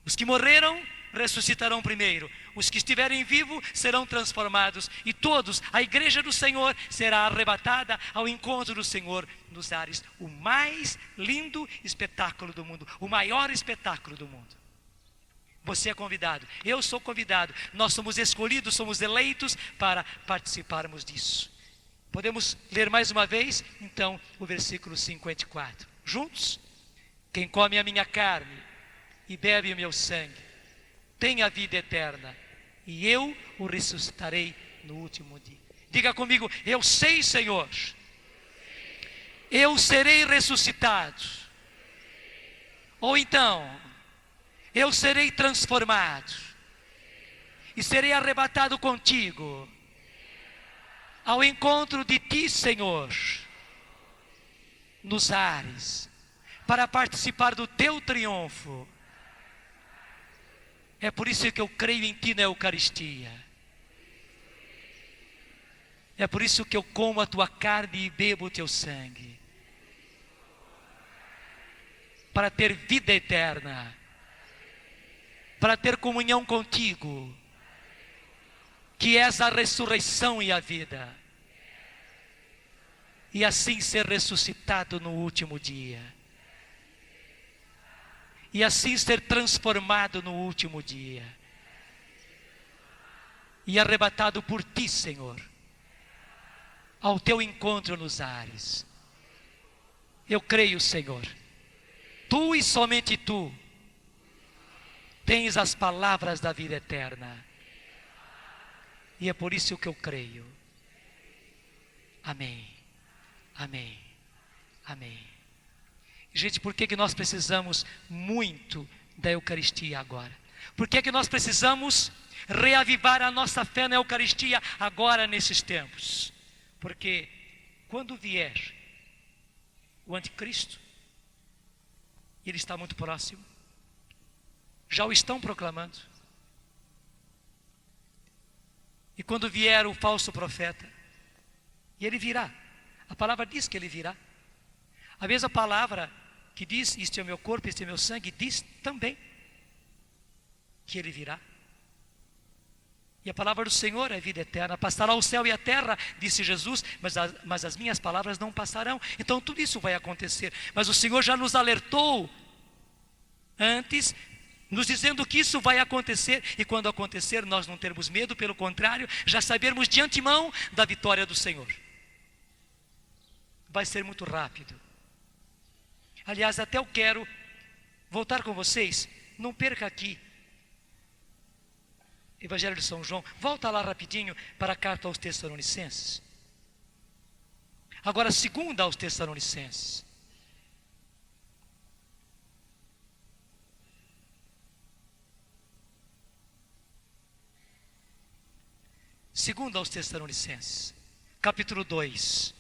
Os que morreram ressuscitarão primeiro. Os que estiverem vivos serão transformados. E todos, a igreja do Senhor será arrebatada ao encontro do Senhor nos ares. O mais lindo espetáculo do mundo. O maior espetáculo do mundo. Você é convidado. Eu sou convidado. Nós somos escolhidos, somos eleitos para participarmos disso. Podemos ler mais uma vez? Então, o versículo 54. Juntos? Quem come a minha carne e bebe o meu sangue, tem a vida eterna, e eu o ressuscitarei no último dia. Diga comigo, eu sei, Senhor, eu serei ressuscitado. Ou então, eu serei transformado, e serei arrebatado contigo, ao encontro de ti, Senhor, nos ares, para participar do teu triunfo. É por isso que eu creio em ti na Eucaristia. É por isso que eu como a tua carne e bebo o teu sangue. Para ter vida eterna. Para ter comunhão contigo. Que és a ressurreição e a vida. E assim ser ressuscitado no último dia. E assim ser transformado no último dia. E arrebatado por ti, Senhor, ao teu encontro nos ares. Eu creio, Senhor, tu e somente tu tens as palavras da vida eterna. E é por isso que eu creio. Amém. Amém. Amém. Gente, por que nós precisamos muito da Eucaristia agora? Por que nós precisamos reavivar a nossa fé na Eucaristia agora nesses tempos? Porque quando vier o anticristo, ele está muito próximo, já o estão proclamando. E quando vier o falso profeta, e ele virá, a palavra diz que ele virá. A mesma palavra que diz, este é o meu corpo, este é o meu sangue, diz também que ele virá. E a palavra do Senhor é vida eterna. Passará o céu e a terra, disse Jesus, mas as minhas palavras não passarão. Então tudo isso vai acontecer. Mas o Senhor já nos alertou antes, nos dizendo que isso vai acontecer. E quando acontecer, nós não termos medo, pelo contrário, já sabermos de antemão da vitória do Senhor. Vai ser muito rápido. Aliás, até eu quero voltar com vocês. Não perca aqui Evangelho de São João. Volta lá rapidinho para a carta aos Tessalonicenses. Agora, segunda aos Tessalonicenses. Segundo aos Tessalonicenses, capítulo 2.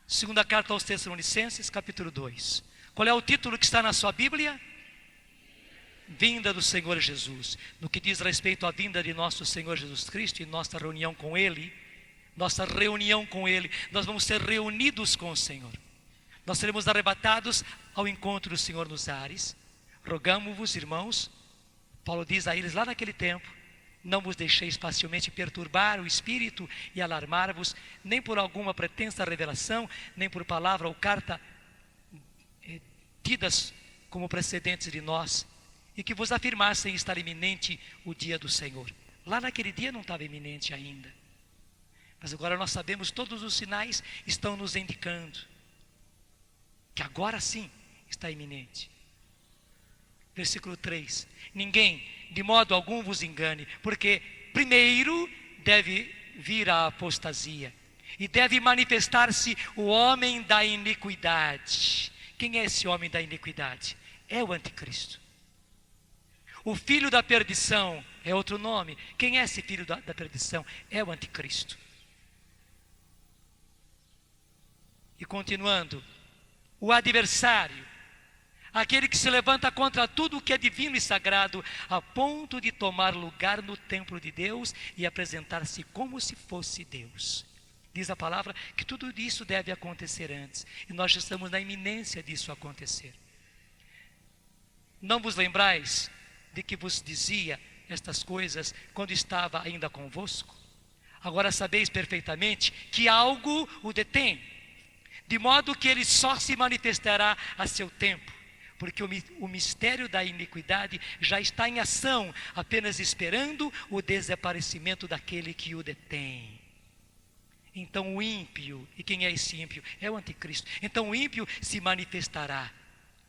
Segunda carta aos Tessalonicenses, capítulo 2. Qual é o título que está na sua Bíblia? Vinda do Senhor Jesus. No que diz respeito à vinda de nosso Senhor Jesus Cristo e nossa reunião com Ele, nós vamos ser reunidos com o Senhor. Nós seremos arrebatados ao encontro do Senhor nos ares. Rogamo-vos, irmãos, Paulo diz a eles lá naquele tempo, não vos deixeis facilmente perturbar o espírito e alarmar-vos, nem por alguma pretensa revelação, nem por palavra ou carta tidas como precedentes de nós, e que vos afirmassem estar iminente o dia do Senhor. Lá naquele dia não estava iminente ainda, mas agora nós sabemos, todos os sinais estão nos indicando que agora sim está iminente. Versículo 3: ninguém de modo algum vos engane, porque primeiro deve vir a apostasia, e deve manifestar-se o homem da iniquidade. Quem é esse homem da iniquidade? É o anticristo. O filho da perdição é outro nome. Quem é esse filho da perdição? É o anticristo. E continuando, o adversário, aquele que se levanta contra tudo o que é divino e sagrado, a ponto de tomar lugar no templo de Deus e apresentar-se como se fosse Deus. Diz a palavra que tudo isso deve acontecer antes, e nós já estamos na iminência disso acontecer. Não vos lembrais de que vos dizia estas coisas quando estava ainda convosco? Agora sabeis perfeitamente que algo o detém, de modo que ele só se manifestará a seu tempo, porque o mistério da iniquidade já está em ação, apenas esperando o desaparecimento daquele que o detém. Então o ímpio, e quem é esse ímpio? É o anticristo. Então o ímpio se manifestará.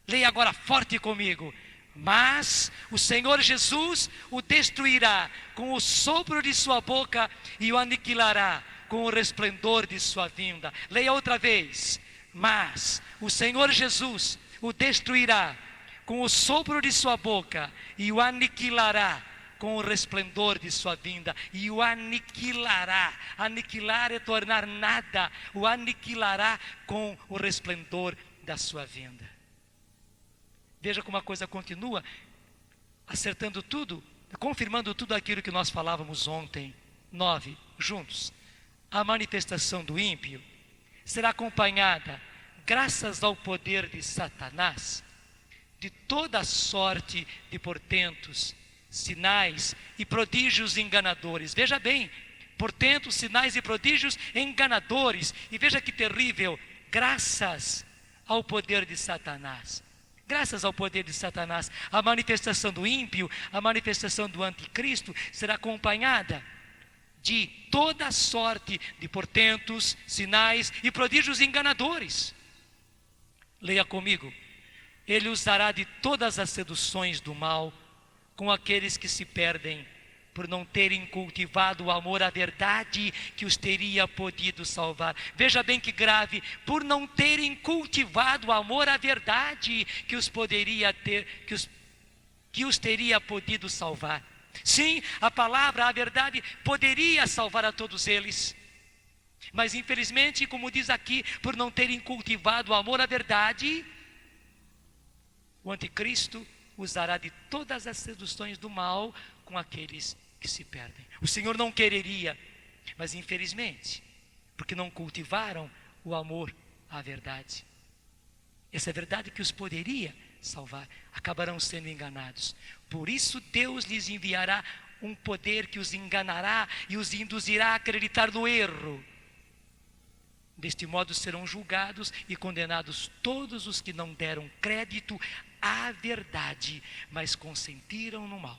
Leia agora forte comigo. Mas o Senhor Jesus o destruirá com o sopro de sua boca e o aniquilará com o resplendor de sua vinda. Leia outra vez. Mas o Senhor Jesus o destruirá com o sopro de sua boca e o aniquilará com o resplendor de sua vinda. E o aniquilará. Aniquilar é tornar nada. O aniquilará com o resplendor da sua vinda. Veja como a coisa continua, acertando tudo, confirmando tudo aquilo que nós falávamos ontem. 9, juntos. A manifestação do ímpio será acompanhada, graças ao poder de Satanás, de toda sorte de portentos, sinais e prodígios enganadores. Veja bem, portentos, sinais e prodígios enganadores. E veja que terrível, graças ao poder de Satanás. Graças ao poder de Satanás, a manifestação do ímpio, a manifestação do anticristo será acompanhada de toda sorte de portentos, sinais e prodígios enganadores. Leia comigo. Ele usará de todas as seduções do mal com aqueles que se perdem por não terem cultivado o amor à verdade que os teria podido salvar. Veja bem que grave, por não terem cultivado o amor à verdade que os poderia ter, que os teria podido salvar. Sim, a palavra, a verdade, poderia salvar a todos eles. Mas infelizmente, como diz aqui, por não terem cultivado o amor à verdade, o anticristo usará de todas as seduções do mal com aqueles que se perdem. O Senhor não quereria, mas infelizmente, porque não cultivaram o amor à verdade, essa verdade que os poderia salvar, acabarão sendo enganados. Por isso Deus lhes enviará um poder que os enganará e os induzirá a acreditar no erro. Deste modo serão julgados e condenados todos os que não deram crédito à verdade, mas consentiram no mal.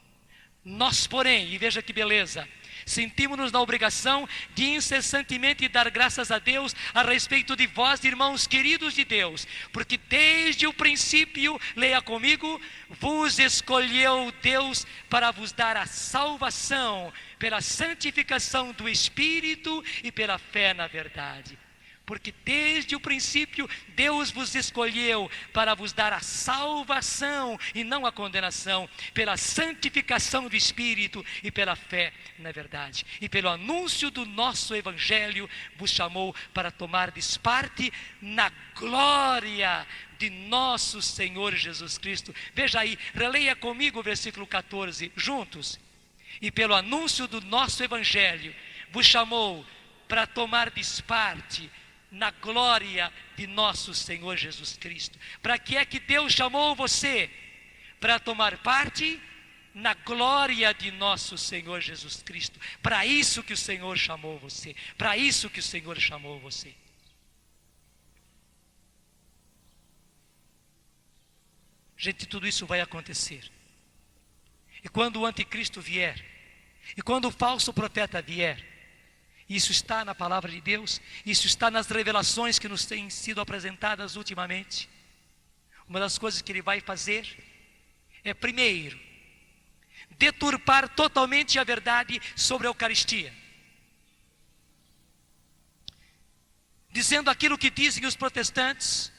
Nós, porém, e veja que beleza, sentimos-nos na obrigação de incessantemente dar graças a Deus a respeito de vós, irmãos queridos de Deus, porque desde o princípio, leia comigo, vos escolheu Deus para vos dar a salvação pela santificação do Espírito e pela fé na verdade. Porque desde o princípio Deus vos escolheu para vos dar a salvação e não a condenação, pela santificação do Espírito e pela fé na verdade. E pelo anúncio do nosso Evangelho vos chamou para tomardes parte na glória de nosso Senhor Jesus Cristo. Veja aí, releia comigo o versículo 14, juntos. E pelo anúncio do nosso Evangelho vos chamou para tomardes parte na glória de nosso Senhor Jesus Cristo. Para que é que Deus chamou você? Para tomar parte na glória de nosso Senhor Jesus Cristo. Para isso que o Senhor chamou você. Para isso que o Senhor chamou você. Gente, tudo isso vai acontecer. E quando o anticristo vier, e quando o falso profeta vier, isso está na palavra de Deus, isso está nas revelações que nos têm sido apresentadas ultimamente. Uma das coisas que ele vai fazer é, primeiro, deturpar totalmente a verdade sobre a Eucaristia. Dizendo aquilo que dizem os protestantes,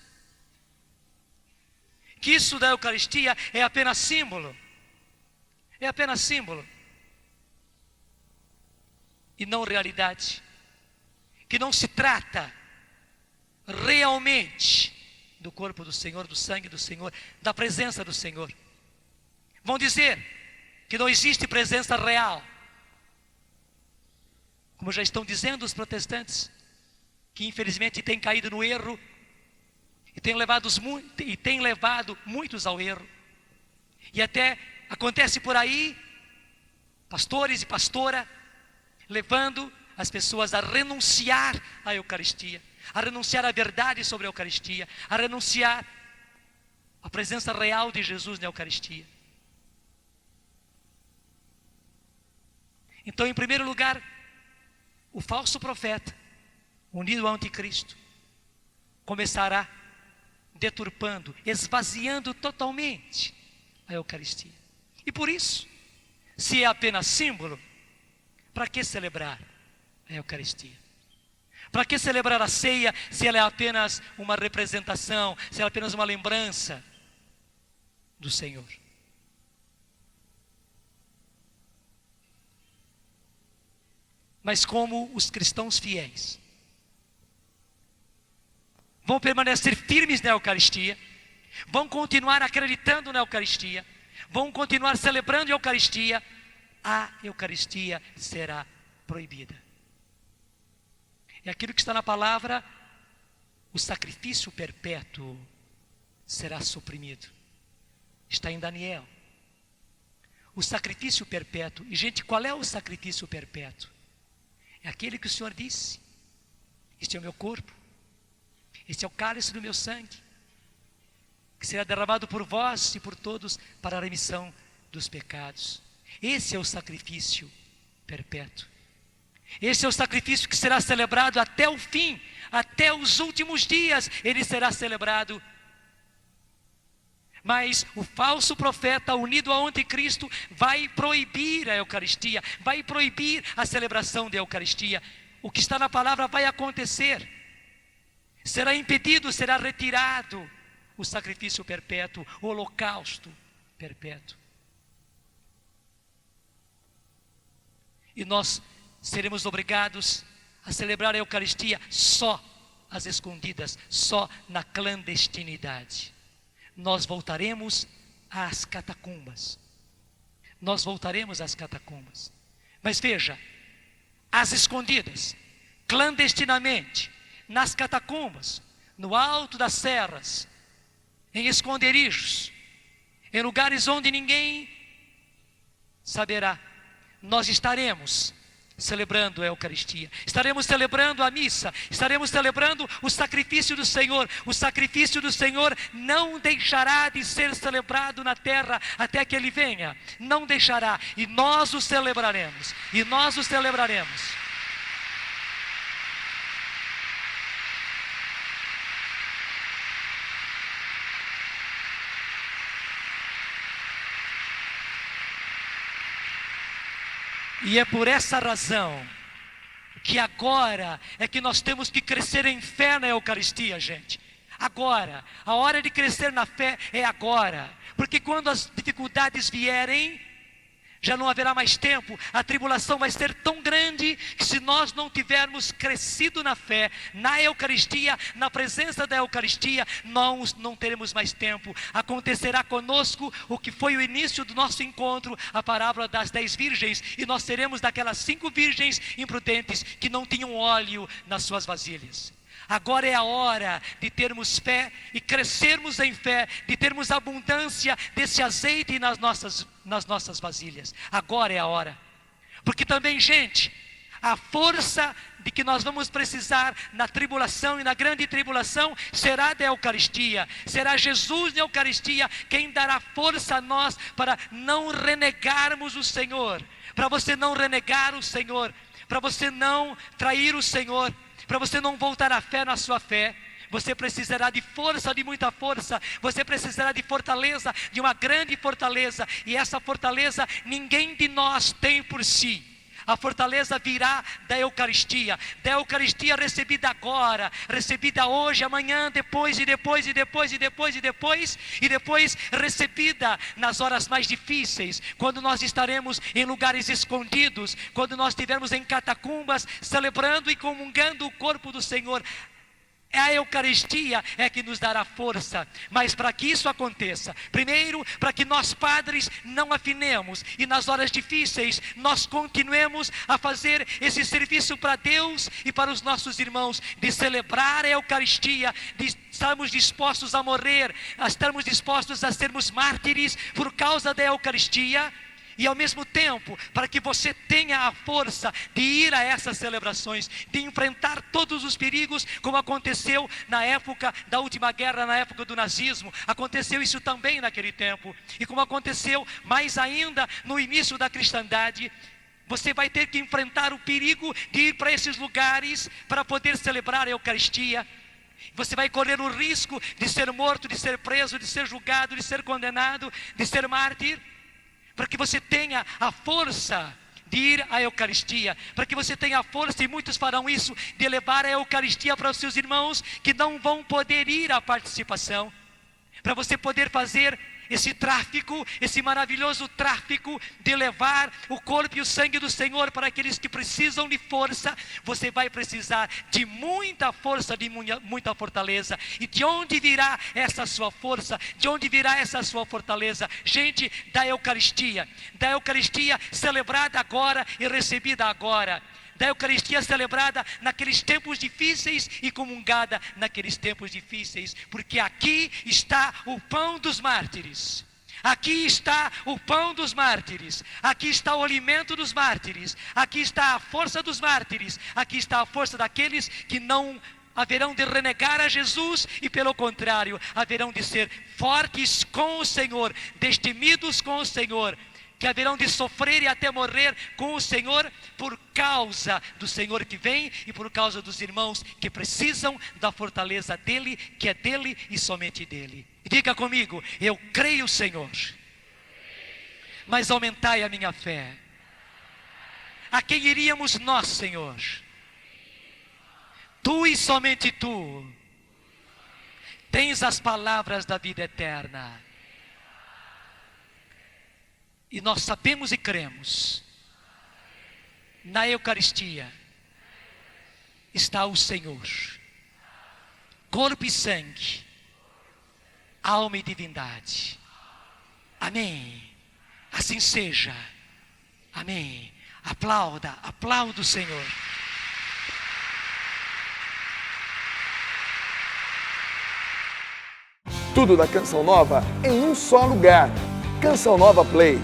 que isso da Eucaristia é apenas símbolo. É apenas símbolo. E não realidade. Que não se trata realmente do corpo do Senhor, do sangue do Senhor, da presença do Senhor. Vão dizer que não existe presença real. Como já estão dizendo os protestantes, que infelizmente têm caído no erro, e têm levado muitos ao erro. E até acontece por aí, pastores e pastora, levando as pessoas a renunciar à Eucaristia, a renunciar à verdade sobre a Eucaristia, a renunciar à presença real de Jesus na Eucaristia. Então, em primeiro lugar, o falso profeta, unido ao anticristo, começará deturpando, esvaziando totalmente a Eucaristia. E por isso, se é apenas símbolo, para que celebrar a Eucaristia? Para que celebrar a ceia se ela é apenas uma representação, se ela é apenas uma lembrança do Senhor? Mas como os cristãos fiéis vão permanecer firmes na Eucaristia, vão continuar acreditando na Eucaristia, vão continuar celebrando a Eucaristia, a Eucaristia será proibida. É aquilo que está na palavra, o sacrifício perpétuo será suprimido. Está em Daniel. O sacrifício perpétuo. E gente, qual é o sacrifício perpétuo? É aquele que o Senhor disse: este é o meu corpo, este é o cálice do meu sangue, que será derramado por vós e por todos para a remissão dos pecados. Esse é o sacrifício perpétuo. Esse é o sacrifício que será celebrado até o fim, até os últimos dias ele será celebrado. Mas o falso profeta, unido ao anticristo, vai proibir a Eucaristia, vai proibir a celebração da Eucaristia. O que está na palavra vai acontecer. Será impedido, será retirado o sacrifício perpétuo, o holocausto perpétuo. E nós seremos obrigados a celebrar a Eucaristia só às escondidas, só na clandestinidade. Nós voltaremos às catacumbas. Nós voltaremos às catacumbas. Mas veja, às escondidas, clandestinamente, nas catacumbas, no alto das serras, em esconderijos, em lugares onde ninguém saberá, nós estaremos celebrando a Eucaristia, estaremos celebrando a missa, estaremos celebrando o sacrifício do Senhor. O sacrifício do Senhor não deixará de ser celebrado na terra até que Ele venha, não deixará, e nós o celebraremos, e nós o celebraremos. E é por essa razão que agora é que nós temos que crescer em fé na Eucaristia, gente. Agora, a hora de crescer na fé é agora. Porque quando as dificuldades vierem, já não haverá mais tempo, a tribulação vai ser tão grande que se nós não tivermos crescido na fé, na Eucaristia, na presença da Eucaristia, nós não teremos mais tempo. Acontecerá conosco o que foi o início do nosso encontro, a parábola das 10 virgens, e nós seremos daquelas 5 virgens imprudentes que não tinham óleo nas suas vasilhas. Agora é a hora de termos fé e crescermos em fé, de termos abundância desse azeite nas nossas vasilhas. Agora é a hora. Porque também, gente, a força de que nós vamos precisar na tribulação e na grande tribulação será da Eucaristia. Será Jesus na Eucaristia quem dará força a nós para não renegarmos o Senhor. Para você não renegar o Senhor. Para você não trair o Senhor. Para você não voltar à fé na sua fé, você precisará de força, de muita força. Você precisará de fortaleza, de uma grande fortaleza. E essa fortaleza ninguém de nós tem por si. A fortaleza virá da Eucaristia recebida agora, recebida hoje, amanhã, depois recebida nas horas mais difíceis, quando nós estaremos em lugares escondidos, quando nós estivermos em catacumbas, celebrando e comungando o corpo do Senhor. A Eucaristia é que nos dará força. Mas para que isso aconteça, primeiro, para que nós padres não afinemos e nas horas difíceis nós continuemos a fazer esse serviço para Deus e para os nossos irmãos, de celebrar a Eucaristia, de estarmos dispostos a morrer, a estarmos dispostos a sermos mártires por causa da Eucaristia. E ao mesmo tempo, para que você tenha a força de ir a essas celebrações, de enfrentar todos os perigos, como aconteceu na época da última guerra, na época do nazismo. Aconteceu isso também naquele tempo. E como aconteceu mais ainda no início da cristandade, você vai ter que enfrentar o perigo de ir para esses lugares para poder celebrar a Eucaristia. Você vai correr o risco de ser morto, de ser preso, de ser julgado, de ser condenado, de ser mártir. Para que você tenha a força de ir à Eucaristia, para que você tenha a força, e muitos farão isso, de levar a Eucaristia para os seus irmãos que não vão poder ir à participação, para você poder fazer esse tráfico, esse maravilhoso tráfico de levar o corpo e o sangue do Senhor para aqueles que precisam de força. Você vai precisar de muita força, de muita fortaleza. E de onde virá essa sua força? De onde virá essa sua fortaleza? Gente, da Eucaristia celebrada agora e recebida agora. Da Eucaristia celebrada naqueles tempos difíceis e comungada naqueles tempos difíceis, porque aqui está o pão dos mártires. Aqui está o pão dos mártires, aqui está o alimento dos mártires, aqui está a força dos mártires, aqui está a força daqueles que não haverão de renegar a Jesus e, pelo contrário, haverão de ser fortes com o Senhor, destemidos com o Senhor, que haverão de sofrer e até morrer com o Senhor por causa do Senhor que vem e por causa dos irmãos que precisam da fortaleza dEle, que é dEle e somente dEle. Diga comigo: eu creio, Senhor, mas aumentai a minha fé. A quem iríamos nós, Senhor? Tu e somente Tu tens as palavras da vida eterna. E nós sabemos e cremos, na Eucaristia está o Senhor, corpo e sangue, alma e divindade. Amém. Assim seja. Amém. Aplauda o Senhor. Tudo da Canção Nova em um só lugar. Canção Nova Play.